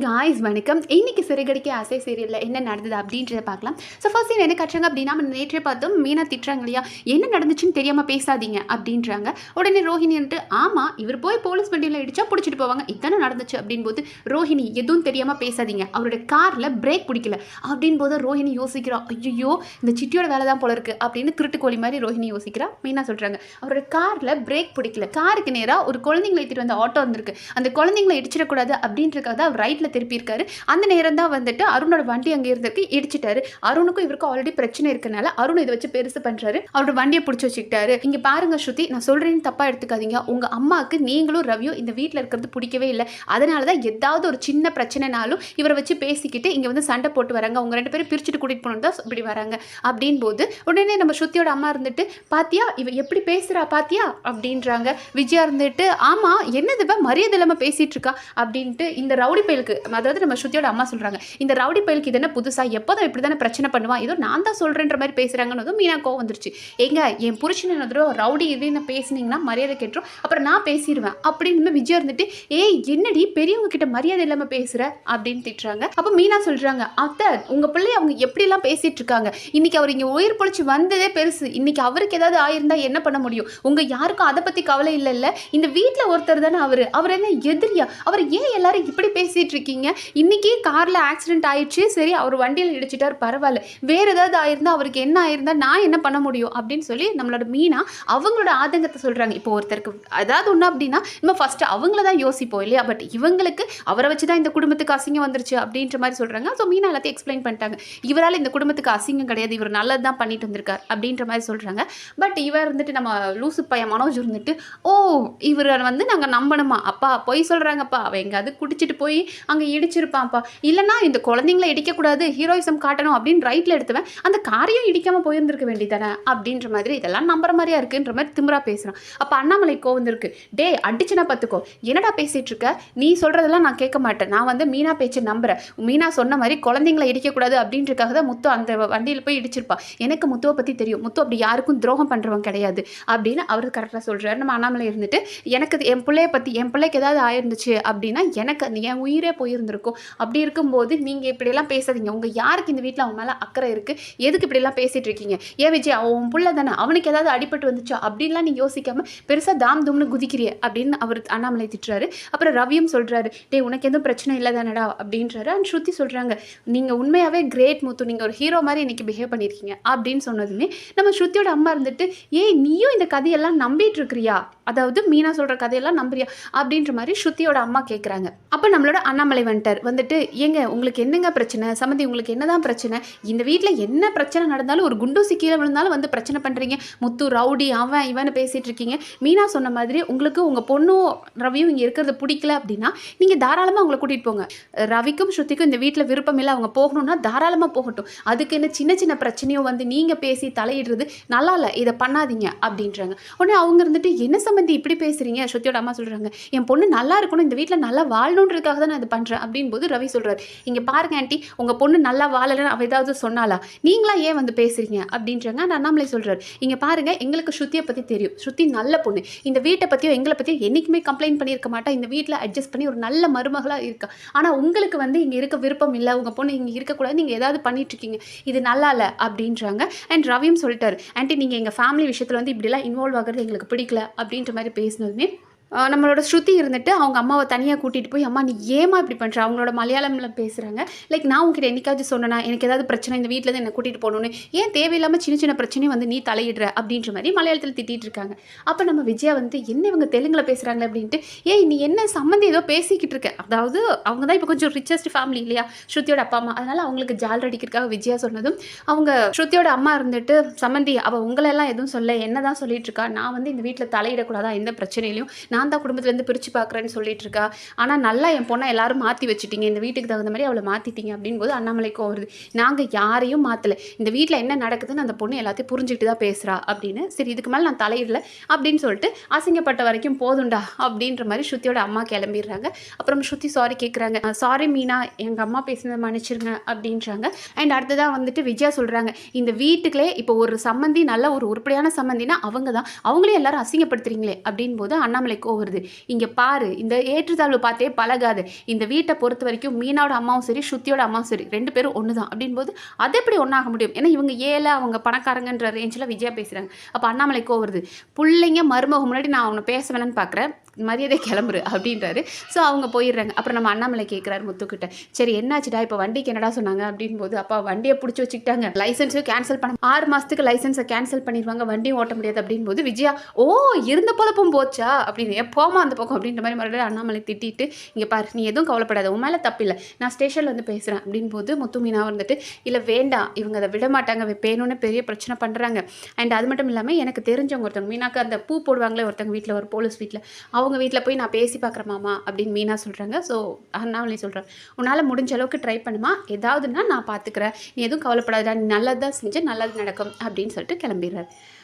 Guys வணக்கம். இன்னைக்கு சிறுகடிக்க ஆசை சீரியலில் என்ன நடந்தது அப்படின்றத பார்க்கலாம். ஸோ ஃபர்ஸ்ட் என்ன கட்டுறாங்க அப்படின்னா, நம்ம நேற்றே பார்த்தோம் மீனா திட்டுறாங்க இல்லையா, என்ன நடந்துச்சுன்னு தெரியாமல் பேசாதீங்க அப்படின்றாங்க. உடனே ரோஹிணி வந்துட்டு ஆமாம் இவர் போய் போலீஸ் வண்டியில் இடிச்சா பிடிச்சிட்டு போவாங்க, இதானே நடந்துச்சு அப்படின் போது ரோஹிணி எதுவும் தெரியாமல் பேசாதீங்க, அவரோட காரில் பிரேக் பிடிக்கல அப்படின் போது ரோஹிணி யோசிக்கிறா, ஐயோ இந்த சிட்டியோட வேலை தான் போல இருக்கு அப்படின்னு திருட்டுக்கோழி மாதிரி ரோஹிணி யோசிக்கிறா. மீனா சொல்கிறாங்க அவரோட காரில் பிரேக் பிடிக்கல, காருக்கு நேராக ஒரு குழந்தைங்களை ஏற்றிட்டு வந்த ஆட்டோ வந்திருக்கு, அந்த குழந்தைங்களை இடிச்சிடக்கூடாது அப்படின்றக்காக தான் ரைட்டில் திருப்பியிருக்காரு. அந்த நேரம் தான் வந்துட்டு அருணோட வண்டி அங்கே இருந்திருக்கு, இடிச்சிட்டாரு. அருணுக்கும் இவருக்கும் ஆல்ரெடி பிரச்சனை இருக்கனால அருண் இதை வச்சு பெருசு பண்றாரு, அவரோட வண்டியை பிடிச்சி வச்சுக்கிட்டாரு. இங்க பாருங்க ஸ்ருதி, நான் சொல்றேன்னு தப்பா எடுத்துக்காதீங்க, உங்க அம்மாவுக்கு நீங்களும் ரவியும் இந்த வீட்டில் இருக்கிறது பிடிக்கவே இல்லை, அதனால தான் ஏதாவது ஒரு சின்ன பிரச்சனைனாலும் இவரை வச்சு பேசிக்கிட்டு இங்க வந்து சண்டை போட்டு வராங்க, அவங்க ரெண்டு பேரும் பிரிச்சுட்டு கூட்டிட்டு போனோம் தான் இப்படி வராங்க அப்படின் போது உடனே நம்ம ஸ்ருதியோட அம்மா இருந்துட்டு பாத்தியா இவ எப்படி பேசுறா பாத்தியா அப்படின்றாங்க. விஜயா இருந்துட்டு ஆமா என்னதுப்பா மரியாதை இல்லாம பேசிட்டு இருக்கா அப்படின்ட்டு இந்த ரவுடி பயலுக்கு, அதாவது நம்ம ஸ்ருதியோட அம்மா சொல்றாங்க, இந்த ரவுடி பயலுக்கு இது என்ன புதுசா, எப்போதும் இப்படி தானே பிரச்சனை பண்ணுவான், ஏதோ நான் தான் சொல்றேன்ற மாதிரி பேசுறாங்கன்னு மீனா கோவம் வந்துருச்சு. ஏங்க என் புருஷன் ரவுடி இதுன்னு பேசுனீங்கன்னா மரியாதை கேட்டுரும், அப்புறம் நான் பேசிடுவேன் அப்படின்னு விஜயா இருந்துட்டு ஏய் என்னடி பெரியவங்க கிட்ட மரியாதை இல்லாம பேசுற அப்படின்னு திட்டுறாங்க. அப்ப மீனா சொல்றாங்க அத்தை உங்க பிள்ளை அவங்க எப்படி எல்லாம் பேசிட்டு இருக்காங்க, இன்னைக்கு அவர் இங்க உயிர் பொழிச்சு வந்ததே பெருசு, இன்னைக்கு அவருக்கு ஏதாவது ஆயிருந்தா என்ன பண்ண முடியும், உங்க யாருக்கும் அதை பத்தி கவலை இல்ல, இந்த வீட்டுல ஒருத்தர் தானே அவர் என்ன எதிரியா, அவர் ஏன் எல்லாரும் இப்படி பேசிட்டு இருக்கீங்க, இன்னைக்கு கார்ல ஆக்சிடென்ட் ஆயிடுச்சு சரி அவர் வண்டியில் இடிச்சிட்டார் பரவாயில்ல, வேற ஏதாவது ஆயிருந்தா அவருக்கு என்ன ஆயிருந்தா நான் என்ன பண்ண முடியும் அப்படின்னு சொல்லி நம்மளோட மீனா அவங்களோட ஆதங்கத்தை சொல்றாங்க. இப்போ ஒருத்தருக்கு அதாவது ஒண்ணு அப்படின்னா நம்ம ஃபர்ஸ்ட் அவங்கள தான் யோசிப்போம் இல்லையா, பட் இவங்களுக்கு அவரை வச்சுதான் இந்த குடும்பத்துக்கு அசிங்கம் வந்துருச்சு அப்படின்ற மாதிரி சொல்றாங்க. ஸோ மீனா எல்லாத்தையும் எக்ஸ்பிளைன் பண்ணிட்டாங்க, இவரால் இந்த குடும்பத்துக்கு அசிங்கம் கிடையாது, இவர் நல்லது தான் பண்ணிட்டு வந்திருக்கார் அப்படின்ற மாதிரி சொல்றாங்க. பட் இவர் இருந்துட்டு நம்ம லூசு பையன் மனோஜ் இருந்துட்டு ஓ இவரை வந்து நாங்க நம்பணுமா, அப்பா பொய் சொல்றாங்கப்பா, அவ எங்காவது குடிச்சிட்டு போய் அங்கே இடிச்சிருப்பான்ப்பா, இல்லைனா இந்த குழந்தைங்களை இடிக்கக்கூடாது ஹீரோயிசம் காட்டணும் அப்படின்னு ரைட்டில் எடுத்துவேன், அந்த காரையும் இடிக்காமல் போயிருந்திருக்க வேண்டியதானே அப்படின்ற மாதிரி இதெல்லாம் நம்புற மாதிரியா இருக்குன்ற மாதிரி திமிரா பேசுகிறான். அப்போ அண்ணாமலை கோவந்திருக்கு, டே அடிச்சுனா பார்த்துக்கோ, என்னடா பேசிகிட்டு இருக்க, நீ சொல்கிறதெல்லாம் நான் கேட்க மாட்டேன், நான் வந்து மீனா பேச்சு நம்புறேன், மீனா சொன்ன மாதிரி குழந்தைங்களை இடிக்கக்கூடாது அப்படின்றக்காக தான் முத்து அந்த வண்டியில் போய் இடிச்சிருப்பா, எனக்கு முத்துவை பற்றி தெரியும், முத்து அப்படி யாருக்கும் துரோகம் பண்ணுறவங்க கிடையாது அப்படின்னு அவர் கரெக்டாக சொல்கிறார். நம்ம அண்ணாமலை இருந்துட்டு எனக்கு என் பிள்ளைய பற்றி என் பிள்ளைக்கு ஏதாவது ஆயிருந்துச்சு அப்படின்னா எனக்கு என் உயிரே போயிருந்திருக்கும், அப்படி இருக்கும்போது நீங்கள் இப்படியெல்லாம் பேசாதீங்க, உங்கள் யாருக்கு இந்த வீட்டில் அவன் மேலே அக்கறை இருக்குது, எதுக்கு இப்படிலாம் பேசிகிட்டு இருக்கீங்க, ஏன் விஜய் அவன் பிள்ளை தானே அவனுக்கு ஏதாவது அடிபட்டு வந்துச்சா அப்படின்லாம் நீங்கள் யோசிக்காமல் பெருசாக தாம் தும்னு குதிக்கிறிய அப்படின்னு அவர் அண்ணாமலை திட்டுறாரு. அப்புறம் ரவியும் சொல்கிறாரு டே உனக்கு எதுவும் பிரச்சனை இல்லை தானடா அப்படின்றாரு. அண்ட் ஸ்ருதி சொல்கிறாங்க நீங்கள் உண்மையாகவே கிரேட் முத்து, நீங்கள் ஒரு ஹீரோ மாதிரி இன்றைக்கி பிஹேவ் பண்ணியிருக்கீங்க அப்படின்னு சொன்னதுமே நம்ம ஸ்ருதியோட அம்மா இருந்துட்டு ஏய் நீயும் இந்த கதையெல்லாம் நம்பிட்டு இருக்கிறியா, அதாவது மீனா சொல்கிற கதையெல்லாம் நம்புறியா அப்படின்ற மாதிரி ஸ்ருதியோட அம்மா கேட்குறாங்க. அப்போ நம்மளோட அண்ணாமலை வந்துட்டு ஏங்க உங்களுக்கு என்னங்க பிரச்சனை, சம்மந்தி உங்களுக்கு என்னதான் பிரச்சனை, இந்த வீட்டில் என்ன பிரச்சனை நடந்தாலும் ஒரு குண்டூசி கீழே விழுந்தாலும் வந்து பிரச்சனை பண்ணுறீங்க, முத்து ரவுடி அவன் இவன்னு பேசிகிட்டு இருக்கீங்க, மீனா சொன்ன மாதிரி உங்களுக்கு உங்கள் பொண்ணும் ரவியும் இங்கே இருக்கிறது பிடிக்கல அப்படின்னா நீங்கள் தாராளமாக அவங்கள கூட்டிகிட்டு போங்க, ரவிக்கும் ஸ்ருதிக்கும் இந்த வீட்டில் விருப்பம் இல்லை, அவங்க போகணும்னா தாராளமாக போகட்டும், அதுக்கு என்ன சின்ன சின்ன பிரச்சனையும் வந்து நீங்கள் பேசி தலையிடுறது நல்லா இல்லை, இதை பண்ணாதீங்க அப்படின்றாங்க. உடனே அவங்க இருந்துட்டு என்ன சம்மந்தி இப்படி பேசுகிறீங்க, ஸ்ருதியோட அம்மா சொல்கிறாங்க என் பொண்ணு நல்லா இருக்கணும், இந்த வீட்டில் நல்லா வாழணுன்றதுக்காக தான் நான் இது பண்ணுறேன் அப்படின் போது ரவி சொல்கிறார் இங்கே பாருங்க ஆண்டி உங்கள் பொண்ணு நல்லா வாழலைன்னு அவள் ஏதாவது சொன்னாலா, நீங்களா ஏன் வந்து பேசுகிறீங்க அப்படின்றாங்க. அந்த அண்ணாமலை சொல்கிறார் இங்கே பாருங்கள் எங்களுக்கு ஸ்ருதியை பற்றி தெரியும், ஸ்ருதி நல்ல பொண்ணு, இந்த வீட்டை பற்றியோ எங்களை பற்றியோ என்றைக்குமே கம்ப்ளைண்ட் பண்ணியிருக்க மாட்டா, இந்த வீட்டில் அட்ஜஸ்ட் பண்ணி ஒரு நல்ல மருமகளாக இருக்கா, ஆனால் உங்களுக்கு வந்து இங்கே இருக்க விருப்பம் இல்லை, உங்கள் பொண்ணு இங்கே இருக்கக்கூடாது, நீங்கள் ஏதாவது பண்ணிட்டுருக்கீங்க, இது நல்லா இல்லை அப்படின்றாங்க. அண்ட் ரவியும் சொல்லிட்டார் ஆண்டி நீங்கள் எங்கள் ஃபேமிலி விஷயத்தில் வந்து இப்படிலாம் இன்வால்வ் ஆகிறது எங்களுக்கு பிடிக்கல அப்படின்ற மாதிரி பேசினதுமே நம்மளோட ஸ்ருதி இருந்துட்டு அவங்க அம்மாவை தனியாக கூட்டிகிட்டு போய் அம்மா நீ ஏமா இப்படி பண்ணுற, அவங்களோட மலையாளமில் பேசுகிறாங்க, லைக் நான் உங்ககிட்ட என்னைக்காவது சொன்னேன்னா எனக்கு ஏதாவது பிரச்சனை இந்த வீட்டில் தான் என்னை கூட்டிகிட்டு போகணுன்னு, ஏன் தேவையில்லாமல் சின்ன சின்ன பிரச்சனையும் வந்து நீ தலையிடுற அப்படின்ற மாதிரி மலையாளத்தில் திட்டிகிட்டு இருக்காங்க. அப்போ நம்ம விஜயா வந்து என்ன இவங்க தெலுங்கில் பேசுகிறாங்க அப்படின்ட்டு ஏய் நீ என்ன சம்மந்தி ஏதோ பேசிக்கிட்டு இருக்க, அதாவது அவங்க தான் இப்போ கொஞ்சம் ரிச்சஸ்ட் ஃபேமிலி இல்லையா ஸ்ருதியோட அப்பா அம்மா, அதனால் அவங்களுக்கு ஜால் அடிக்கிறதுக்காக விஜயா சொன்னதும் அவங்க ஸ்ருதியோட அம்மா இருந்துட்டு சம்மந்தி அவள் உங்களெல்லாம் எதுவும் சொல்ல என்ன தான் சொல்லிட்டு இருக்கா, நான் வந்து இந்த வீட்டில் தலையிடக்கூடாதா எந்த பிரச்சனையிலையும், நான் தான் குடும்பத்துலேருந்து பிரித்து பார்க்குறேன்னு சொல்லிட்டு இருக்கா, ஆனால் நல்லா என் பொண்ணை எல்லாரும் மாற்றி வச்சுட்டீங்க, இந்த வீட்டுக்கு தகுந்த மாதிரி அவளை மாற்றிட்டீங்க அப்படின்போது அண்ணாமலைக்கும் வருது நாங்கள் யாரையும் மாற்றலை, இந்த வீட்டில் என்ன நடக்குதுன்னு அந்த பொண்ணு எல்லாத்தையும் புரிஞ்சுக்கிட்டு தான் பேசுகிறா அப்படின்னு, சரி இதுக்கு மேலே நான் தலையிடலை அப்படின்னு சொல்லிட்டு அசிங்கப்பட்ட வரைக்கும் போதுண்டா அப்படின்ற மாதிரி ஸ்ருதியோட அம்மா கிளம்பிடுறாங்க. அப்புறம் ஸ்ருதி சாரி கேட்குறாங்க, சாரி மீனா எங்கள் அம்மா பேசினதை மன்னிச்சிருங்க அப்படின்றாங்க. அண்ட் அடுத்ததாக வந்துட்டு விஜயா சொல்கிறாங்க இந்த வீட்டுக்குள்ளே இப்போ ஒரு சம்மந்தி நல்ல ஒரு உருப்படியான சம்மந்தினா அவங்க தான், அவங்களே எல்லாரும் அசிங்கப்படுத்துறீங்களே அப்படின் போது அண்ணாமலைக்கோ கோவம் வருது. இங்கே பாரு, இந்த ஏற்றுத்தாழ்வு பார்த்தே பழகாது. இந்த வீட்டை பொறுத்த வரைக்கும் மீனாவோட அம்மாவும் சரி, ஸ்ருதியோட அம்மாவும் சரி, 2 பேரும் ஒன்று தான் அப்படின்போது அது எப்படி ஒன்றாக முடியும்? ஏன்னா இவங்க ஏழை, அவங்க பணக்காரங்கன்ற ரேஞ்சில் விஜயா பேசுகிறாங்க. அப்போ அண்ணாமலை கோவம் வருது. பிள்ளைங்க மருமக முன்னாடி நான் அவனை பேச வேணும்னு பார்க்குறேன், மரியாதை கிளம்புரு அப்படின்றாரு. ஸோ அவங்க போயிடுறாங்க. அப்புறம் நம்ம அண்ணாமலை கேட்குறாரு முத்துக்கிட்ட, சரி என்னாச்சுடா இப்போ வண்டிக்கு என்னடா சொன்னாங்க அப்படின் போது, அப்பா வண்டியை பிடிச்சி வச்சுக்கிட்டாங்க, லைசன்ஸும் கேன்சல் பண்ண 6 மாதத்துக்கு லைசன்ஸை கேன்சல் பண்ணிடுவாங்க, வண்டியும் ஓட்ட முடியாது அப்படின் போது விஜயா, ஓ இருந்த பொழப்பும் போச்சா அப்படின்னு, எப்போமா அந்த பக்கம் அப்படின்ற மாதிரி மறுபடியும் அண்ணாமலை திட்டிட்டு, இங்கே பாரு நீ எதுவும் கவலைப்படாத, உன் மேலே தப்பில்லை, நான் ஸ்டேஷனில் வந்து பேசுகிறேன் அப்படின் போது முத்து மீனா வந்துட்டு, இல்லை வேண்டாம் இவங்க அதை விட மாட்டாங்க, வேணும்னு பெரிய பிரச்சனை பண்ணுறாங்க. அண்ட் அது மட்டும் இல்லாமல் எனக்கு தெரிஞ்சவங்க ஒருத்தவங்க, மீனாக்கு அந்த பூ போடுவாங்களே ஒருத்தவங்க வீட்டில், ஒரு போலீஸ் வீட்டில், அவங்க வீட்டில் போய் நான் பேசி பார்க்குறேன் மாமா அப்படின்னு மீனா சொல்கிறாங்க. ஸோ அண்ணாமலை சொல்கிறேன், உன்னால் முடிஞ்ச அளவுக்கு ட்ரை பண்ணுமா, ஏதாவதுன்னா நான் பார்த்துக்கிறேன், நீ எதுவும் கவலைப்படாதா, நீ நல்லது தான் செஞ்சு நல்லது நடக்கும் அப்படின்னு சொல்லிட்டு கிளம்பிடுறாரு.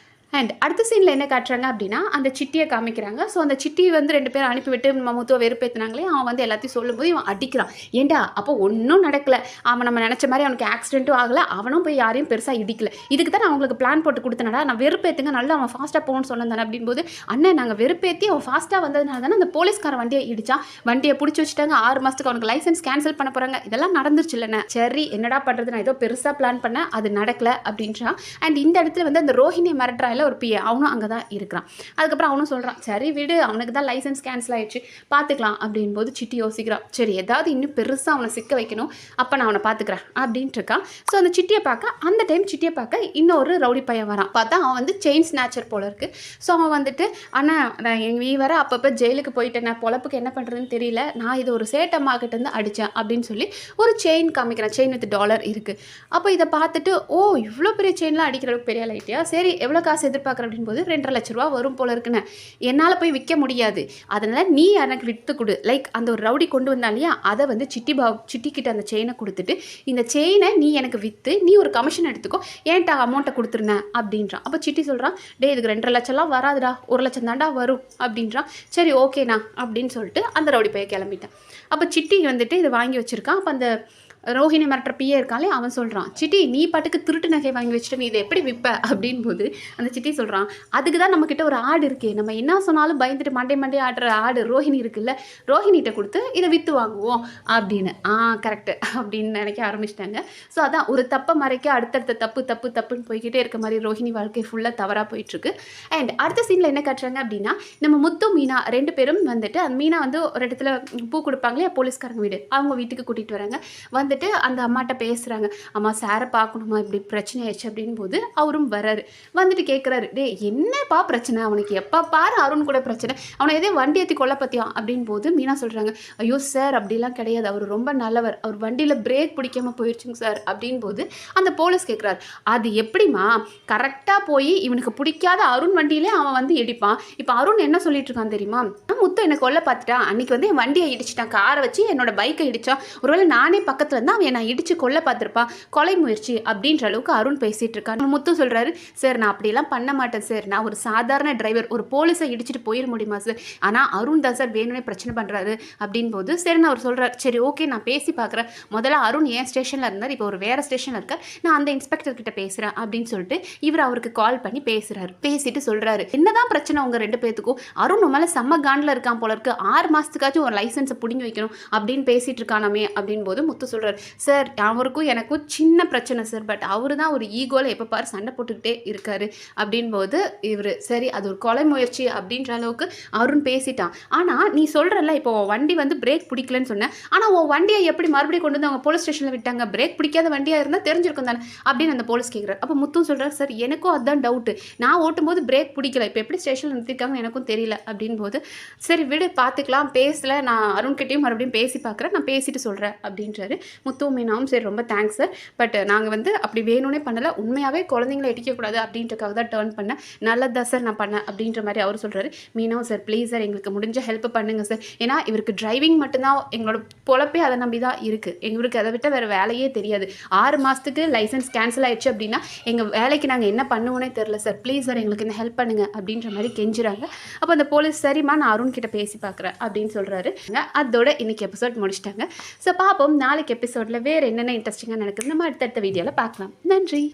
அண்ட் அடுத்த சீனில் என்ன காட்டுறாங்க அப்படின்னா, அந்த சிட்டியை காமிக்கிறாங்க. ஸோ அந்த சிட்டி வந்து 2 பேரும் அனுப்பிவிட்டு முத்துவை வெறுப்பேற்றினாங்களே, அவன் வந்து எல்லாத்தையும் சொல்லும்போது இவன் அடிக்கிறான். ஏண்டா அப்போ ஒன்றும் நடக்கலை, அவன் நம்ம நினச்ச மாதிரி அவனுக்கு ஆக்சிடென்ட்டும் ஆகலை, அவனும் போய் யாரையும் பெருசாக இடிக்கல, இதுக்கு தான் நான் அவங்களுக்கு பிளான் போட்டு கொடுத்தனடா, நான் வெறுப்பேற்றுங்க நல்லா அவன் ஃபாஸ்ட்டாக போகணும்னு சொன்னேன் தானே அப்படின்போது, அண்ணன் நாங்கள் வெறுப்பேற்றி அவன் ஃபாஸ்ட்டாக வந்ததுனால தானே அந்த போலீஸ்கார வண்டியை இடிச்சான், வண்டியை பிடிச்சி வச்சுட்டாங்க, 6 மாதத்துக்கு அவனுக்கு லைசன்ஸ் கேன்சல் பண்ண போகிறாங்க, இதெல்லாம் நடந்துருச்சு இல்லைண்ணே, சரி என்னடா பண்ணுறது, நான் ஏதோ பெருசாக பிளான் பண்ணேன் அது நடக்கலை அப்படின்றான். அண்ட் இந்த இடத்துல வந்து அந்த ரோஹிணி மிரட்டுறாயில் ஒரு பிஏ அவனும் அங்கே தான் இருக்கிறான். அதுக்கப்புறம் அவனும் சொல்கிறான், சரி விடு அவனுக்கு தான் லைசன்ஸ் கேன்சல் ஆயிடுச்சு பார்த்துக்கலாம் அப்படின்போது சிட்டி யோசிக்கிறான், சரி ஏதாவது இன்னும் பெருசாக அவனை சிக்க வைக்கணும், அப்போ நான் அவனை பார்த்துக்கிறேன் அப்படின்ட்டு இருக்கான். ஸோ அந்த சிட்டியை பார்க்க அந்த டைம் சிட்டியை பார்க்க இன்னொரு ரவுடி பையன் வரான். பார்த்தா அவன் வந்து செயின் ஸ்நாச்சர் போல இருக்குது. ஸோ அவன் வந்துட்டு, ஆனால் நான் நீ வர அப்பப்போ ஜெயிலுக்கு போயிட்டேன், நான் பொழப்புக்கு என்ன பண்ணுறதுன்னு தெரியல, நான் இது ஒரு சேட்டம்மாக்கிட்டேருந்து அடித்தேன் அப்படின்னு சொல்லி ஒரு செயின் காமிக்கிறேன், செயின் வித் டாலர் இருக்குது. அப்போ இதை பார்த்துட்டு, ஓ இவ்வளோ பெரிய செயின்லாம் அடிக்கிற அளவுக்கு பெரிய லைட்டியா, சரி எவ்வளோ காசு எதிர்பார்க்குற அப்படின்போது 2.5 லட்ச ரூபா வரும் போல இருக்குன்னு, என்னால் போய் விற்க முடியாது, அதனால் நீ எனக்கு விற்று கொடு, லைக் அந்த ஒரு ரவுடி கொண்டு வந்தா இல்லையா, அதை வந்து சிட்டிக்கிட்ட அந்த செயினை கொடுத்துட்டு, இந்த செயினை நீ எனக்கு விற்று நீ ஒரு கமிஷன் எடுத்துக்கோ, ஏன்ட்டா அமௌண்ட்டை கொடுத்துருந்தேன் அப்படின்றான். அப்போ சிட்டி சொல்கிறான், டே இதுக்கு 2.5 லட்சம்லாம் வராதுடா, 1 லட்சம் தாண்டா வரும் அப்படின்றான். சரி ஓகேண்ணா அப்படின்னு சொல்லிட்டு அந்த ரவுடி பையன் கிளம்பிட்டான். அப்போ சிட்டி வந்துட்டு இதை வாங்கி வச்சுருக்கான். அப்போ அந்த ரோஹிணி மிரட்டுற பிஏ இருக்காலே அவன் சொல்கிறான், சிட்டி நீ பாட்டுக்கு திருட்டு நகை வாங்கி வச்சுட்டு நீ இதை எப்படி விற்ப அப்படின் போது அந்த சிட்டி சொல்கிறான், அதுக்கு தான் நம்மக்கிட்ட ஒரு ஆடு இருக்கே, நம்ம என்ன சொன்னாலும் பயந்துட்டு மண்டே ஆடுற ஆடு ரோஹிணி இருக்குல்ல, ரோஹிணிகிட்ட கொடுத்து இதை விற்று வாங்குவோம் அப்படின்னு. கரெக்டு அப்படின்னு நினைக்க ஆரம்பிச்சிட்டாங்க. ஸோ அதான் ஒரு தப்பை மறைக்க அடுத்தடுத்த தப்புன்னு போய்கிட்டே இருக்க மாதிரி ரோஹிணி வாழ்க்கை ஃபுல்லாக தவறாக போயிட்டுருக்கு. அண்ட் அடுத்த சீனில் என்ன காட்டுறாங்க அப்படின்னா, நம்ம முத்து மீனா 2 பேரும் வந்துட்டு, அந்த மீனா வந்து ஒரு இடத்துல பூ கொடுப்பாங்களே போலீஸ்காரங்க வீடு, அவங்க வீட்டுக்கு கூட்டிகிட்டு வராங்க. வந்துட்டு அந்த அம்மாட்ட பேசுகிறாங்க, அம்மா சாரை பார்க்கணுமா, இப்படி பிரச்சனை ஆயிடுச்சு அப்படின் போது அவரும் வராரு. வந்துட்டு கேட்குறாரு, டே என்னப்பா பிரச்சனை, அவனுக்கு எப்போ பாரு அருண் கூட பிரச்சனை, அவனை எதே வண்டி ஏற்றி கொல்ல பற்றியா அப்படின் போது மீனா சொல்கிறாங்க, ஐயோ சார் அப்படிலாம் கிடையாது, அவர் ரொம்ப நல்லவர், அவர் வண்டியில் பிரேக் பிடிக்காமல் போயிடுச்சுங்க சார் அப்படின் போது அந்த போலீஸ் கேட்குறாரு, அது எப்படிமா கரெக்டாக போய் இவனுக்கு பிடிக்காத அருண் வண்டியிலே அவன் வந்து இடிப்பான், இப்போ அருண் என்ன சொல்லிட்டு இருக்கான் தெரியுமா, முத்து என்னை கொல்ல பார்த்துட்டான், அன்றைக்கி வந்து என் வண்டியை இடிச்சிட்டான், காரை வச்சு என்னோட பைக்கை இடித்தான், ஒருவேளை நானே பக்கத்தில் இருந்தால் அவன் நான் இடித்து கொல்ல பார்த்துருப்பான், கொலை முயற்சி அப்படின்ற அளவுக்கு அருண் பேசிகிட்டு இருக்கான். முத்து சொல்கிறாரு, சார் நான் அப்படிலாம் பண்ண மாட்டேன் சார், நான் ஒரு சாதாரண டிரைவர், ஒரு போலீஸை இடிச்சிட்டு போயிட முடியுமா சார், ஆனால் அருண் தான் சார் வேணும்னே பிரச்சனை பண்ணுறாரு அப்படின் போது சரின்னு அவர் சொல்கிறார், சரி ஓகே நான் பேசி பார்க்குறேன், முதல்ல அருண் ஏன் ஸ்டேஷனில் இருந்தார், இப்போ ஒரு வேறு ஸ்டேஷனில் இருக்கார், நான் அந்த இன்ஸ்பெக்டர்கிட்ட பேசுகிறேன் அப்படின்னு சொல்லிட்டு இவர் அவருக்கு கால் பண்ணி பேசுகிறாரு. பேசிட்டு சொல்கிறாரு, என்னதான் பிரச்சனை உங்கள் 2 பேத்துக்கும், அருண் மேலே செம்ம காண்டில் இருக்கான் போல இருக்கு, 6 மாதத்துக்காச்சும் ஒரு லைசன்ஸை பிடிங்கி வைக்கணும் அப்படின்னு பேசிகிட்டு இருக்கானாமே அப்படின் போது முத்து சொல்கிறார், சார் அவருக்கும் எனக்கும் சின்ன பிரச்சனை சார், பட் அவரு தான் ஒரு ஈகோவில் எப்போ பாரு சண்டை போட்டுக்கிட்டே இருக்காரு அப்படின் போது இவர் சரி அது ஒரு கொலை முயற்சி அப்படின்ற அளவுக்கு அருண் பேசிட்டான், ஆனால் நீ சொல்கிறல்ல இப்போ வண்டி வந்து பிரேக் பிடிக்கலன்னு சொன்னேன், ஆனால் உன் வண்டியை எப்படி மறுபடியும் கொண்டு வந்து அவங்க போலீஸ் ஸ்டேஷனில் விட்டாங்க, பிரேக் பிடிக்காத வண்டியாக இருந்தால் தெரிஞ்சிருக்கும் தானே அப்படின்னு அந்த போலீஸ் கேட்குறாரு. அப்போ முத்தும் சொல்கிறார், சார் எனக்கும் அதுதான் டவுட்டு, நான் ஓட்டும்போது பிரேக் பிடிக்கல, இப்போ எப்படி ஸ்டேஷனில் நிறுத்திருக்காங்க எனக்கும் தெரியல அப்படின் போது சரி விடு பார்த்துக்கலாம், பேசல நான் அருண்கிட்டையும் மறுபடியும் பேசி பார்க்குறேன், நான் பேசிட்டு சொல்கிறேன் அப்படின்றாரு. முத்து மீனாவும் சரி ரொம்ப தேங்க்ஸ் சார், பட் நாங்கள் வந்து அப்படி வேணும்னே பண்ணலை, உண்மையாகவே குழந்தைங்களை இடிக்கக்கூடாது அப்படின்றக்காக தான் டேர்ன் பண்ணேன், நல்லதான் சார் நான் பண்ணேன் அப்படின்ற மாதிரி அவர் சொல்கிறாரு. மீனாவும் சார் ப்ளீஸ் சார் எங்களுக்கு முடிஞ்ச ஹெல்ப் பண்ணுங்க சார், ஏன்னா இவருக்கு டிரைவிங் மட்டும்தான் எங்களோட பொழப்பே அதை நம்பி தான் இருக்குது, எங்களுக்கு அதை விட்ட வேறு வேலையே தெரியாது, 6 மாதத்துக்கு லைசன்ஸ் கேன்சல் ஆயிடுச்சு அப்படின்னா எங்கள் வேலைக்கு நாங்கள் என்ன பண்ணுவோன்னே தெரில சார், ப்ளீஸ் சார் எங்களுக்கு இந்த ஹெல்ப் பண்ணுங்க அப்படின்ற மாதிரி கெஞ்சுறாங்க. அப்போ அந்த போலீஸ் சரிம்மா நான் அருண் கிட்ட பேசி பார்க்குறேன் அப்படின்னு சொல்கிறாரு. அதோட இன்னைக்கு எபிசோட் முடிச்சிட்டாங்க. ஸோ பார்ப்போம் நாளைக்கு எபிசோடில் வேறு என்னென்ன இன்ட்ரெஸ்டிங்காக நடக்குது நம்ம அடுத்தடுத்த வீடியோவில் பார்க்கலாம். நன்றி.